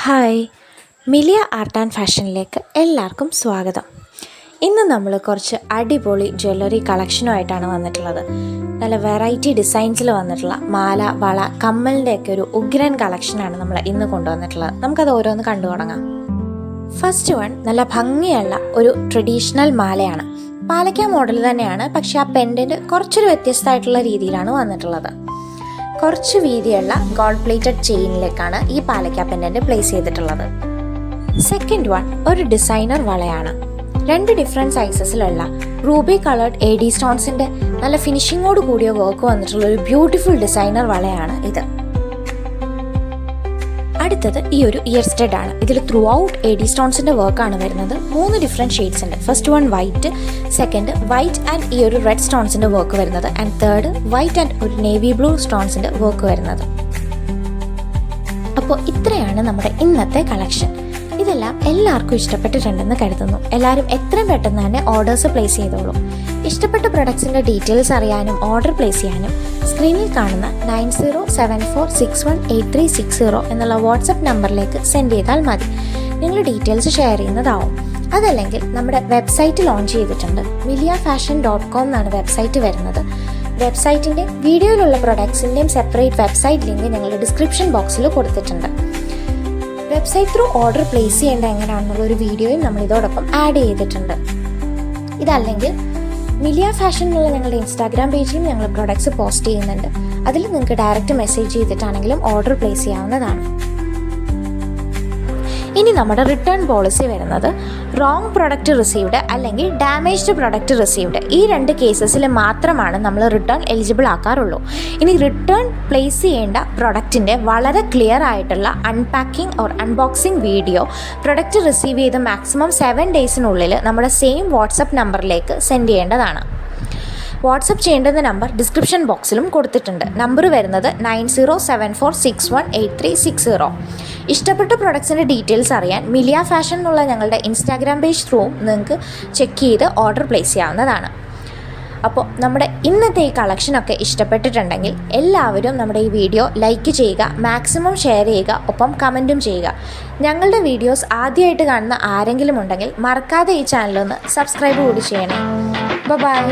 Hi, Millia art and ഫാഷനിലേക്ക് എല്ലാവർക്കും സ്വാഗതം. ഇന്ന് നമ്മൾ കുറച്ച് അടിപൊളി ജ്വല്ലറി കളക്ഷനുമായിട്ടാണ് വന്നിട്ടുള്ളത്. നല്ല വെറൈറ്റി ഡിസൈൻസിൽ വന്നിട്ടുള്ള മാല, വള, കമ്മലിൻ്റെയൊക്കെ ഒരു ഉഗ്രൻ കളക്ഷനാണ് നമ്മൾ ഇന്ന് കൊണ്ടുവന്നിട്ടുള്ളത്. നമുക്കത് ഓരോന്ന് കണ്ടു തുടങ്ങാം. ഫസ്റ്റ് വൺ നല്ല ഭംഗിയുള്ള ഒരു ട്രഡീഷണൽ മാലയാണ്. പാലക്ക മോഡൽ തന്നെയാണ്, പക്ഷേ ആ പെൻഡൻറ്റ് കുറച്ചൊരു വ്യത്യസ്തമായിട്ടുള്ള രീതിയിലാണ് വന്നിട്ടുള്ളത്. കുറച്ച് വീതിയുള്ള ഗോൾഡ് പ്ലേറ്റഡ് ചെയിനിലേക്കാണ് ഈ പാലക്ക പെൻഡൻറ്റ് പ്ലേസ് ചെയ്തിട്ടുള്ളത്. സെക്കൻഡ് വൺ ഒരു ഡിസൈനർ വളയാണ്. 2 ഡിഫറെൻറ്റ് സൈസസിലുള്ള റൂബി കളേർഡ് AD സ്റ്റോൺസിൻ്റെ നല്ല ഫിനിഷിങ്ങോട് കൂടിയ വർക്ക് വന്നിട്ടുള്ള ഒരു ബ്യൂട്ടിഫുൾ ഡിസൈനർ വളയാണ് ഇത്. അടുത്തത് ഈ ഒരു ഇയർ സ്റ്റഡ് ആണ്. ഇതിൽ ത്രൂ ഔട്ട് AD സ്റ്റോൺസിൻ്റെ വർക്കാണ് വരുന്നത്. 3 ഡിഫറെൻറ്റ് ഷെയ്ഡ്സ് ഉണ്ട്. First one white, second white and ഈ ഒരു റെഡ് സ്റ്റോൺസിൻ്റെ വർക്ക് വരുന്നത്, ആൻഡ് തേർഡ് വൈറ്റ് ആൻഡ് ഒരു നേവി ബ്ലൂ സ്റ്റോൺസിൻ്റെ വർക്ക് വരുന്നത്. അപ്പോൾ ഇത്രയാണ് നമ്മുടെ ഇന്നത്തെ കളക്ഷൻ. ഇതെല്ലാം എല്ലാവർക്കും ഇഷ്ടപ്പെട്ടിട്ടുണ്ടെന്ന് കരുതുന്നു. എല്ലാവരും എത്രയും പെട്ടെന്ന് തന്നെ ഓർഡേഴ്സ് പ്ലേസ് ചെയ്തോളൂ. ഇഷ്ടപ്പെട്ട പ്രൊഡക്ട്സിൻ്റെ ഡീറ്റെയിൽസ് അറിയാനും ഓർഡർ പ്ലേസ് ചെയ്യാനും സ്ക്രീനിൽ കാണുന്ന 9074618360 എന്നുള്ള വാട്സപ്പ് നമ്പറിലേക്ക് സെൻഡ് ചെയ്താൽ മതി. നിങ്ങൾ ഡീറ്റെയിൽസ് ഷെയർ ചെയ്യുന്നതാവും. അതല്ലെങ്കിൽ നമ്മുടെ വെബ്സൈറ്റ് ലോഞ്ച് ചെയ്തിട്ടുണ്ട്. miliafashion.com എന്നാണ് വെബ്സൈറ്റ് വരുന്നത്. വെബ്സൈറ്റിൻ്റെ വീഡിയോയിലുള്ള പ്രൊഡക്ട്സിൻ്റെയും സെപ്പറേറ്റ് വെബ്സൈറ്റ് ലിങ്ക് ഞങ്ങളുടെ ഡിസ്ക്രിപ്ഷൻ ബോക്സിൽ കൊടുത്തിട്ടുണ്ട്. വെബ്സൈറ്റ് ത്രൂ ഓർഡർ പ്ലേസ് ചെയ്യേണ്ട എങ്ങനെയാണെന്നുള്ള ഒരു വീഡിയോയും നമ്മൾ ഇതോടൊപ്പം ആഡ് ചെയ്തിട്ടുണ്ട്. ഇതല്ലെങ്കിൽ മിലിയ ഫാഷൻ എന്നുള്ള ഞങ്ങളുടെ ഇൻസ്റ്റാഗ്രാം പേജിലും ഞങ്ങൾ പ്രൊഡക്ട്സ് പോസ്റ്റ് ചെയ്യുന്നുണ്ട്. അതിൽ നിങ്ങൾക്ക് ഡയറക്റ്റ് മെസ്സേജ് ചെയ്തിട്ടാണെങ്കിലും ഓർഡർ പ്ലേസ് ചെയ്യാവുന്നതാണ്. ഇനി നമ്മുടെ റിട്ടേൺ പോളിസി വരുന്നത് റോങ് പ്രൊഡക്റ്റ് റിസീവ്ഡ് അല്ലെങ്കിൽ ഡാമേജ്ഡ് പ്രൊഡക്റ്റ് റിസീവ്ഡ്, ഈ 2 കേസസിൽ മാത്രമാണ് നമ്മൾ റിട്ടേൺ എലിജിബിൾ ആക്കാറുള്ളൂ. ഇനി റിട്ടേൺ പ്ലേസ് ചെയ്യേണ്ട പ്രൊഡക്റ്റിൻ്റെ വളരെ ക്ലിയർ ആയിട്ടുള്ള unpacking or unboxing video product receive ചെയ്ത് മാക്സിമം 7 ഡേയ്സിനുള്ളിൽ നമ്മുടെ സെയിം വാട്സപ്പ് നമ്പറിലേക്ക് സെൻഡ് ചെയ്യേണ്ടതാണ്. വാട്സപ്പ് ചെയ്യേണ്ടുന്ന നമ്പർ ഡിസ്ക്രിപ്ഷൻ ബോക്സിലും കൊടുത്തിട്ടുണ്ട്. നമ്പർ വരുന്നത് 9074618360. ഇഷ്ടപ്പെട്ട പ്രൊഡക്ട്സിൻ്റെ ഡീറ്റെയിൽസ് അറിയാൻ മിലിയ ഫാഷൻ എന്നുള്ള ഞങ്ങളുടെ ഇൻസ്റ്റാഗ്രാം പേജ് ത്രൂ നിങ്ങൾക്ക് ചെക്ക് ചെയ്ത് ഓർഡർ പ്ലേസ് ചെയ്യാവുന്നതാണ്. അപ്പോൾ നമ്മുടെ ഇന്നത്തെ ഈ കളക്ഷനൊക്കെ ഇഷ്ടപ്പെട്ടിട്ടുണ്ടെങ്കിൽ എല്ലാവരും നമ്മുടെ ഈ വീഡിയോ ലൈക്ക് ചെയ്യുക, മാക്സിമം ഷെയർ ചെയ്യുക, ഒപ്പം കമൻറ്റും ചെയ്യുക. ഞങ്ങളുടെ വീഡിയോസ് ആദ്യമായിട്ട് കാണുന്ന ആരെങ്കിലും ഉണ്ടെങ്കിൽ മറക്കാതെ ഈ ചാനലൊന്ന് സബ്സ്ക്രൈബ് കൂടി ചെയ്യണേ. ബൈ.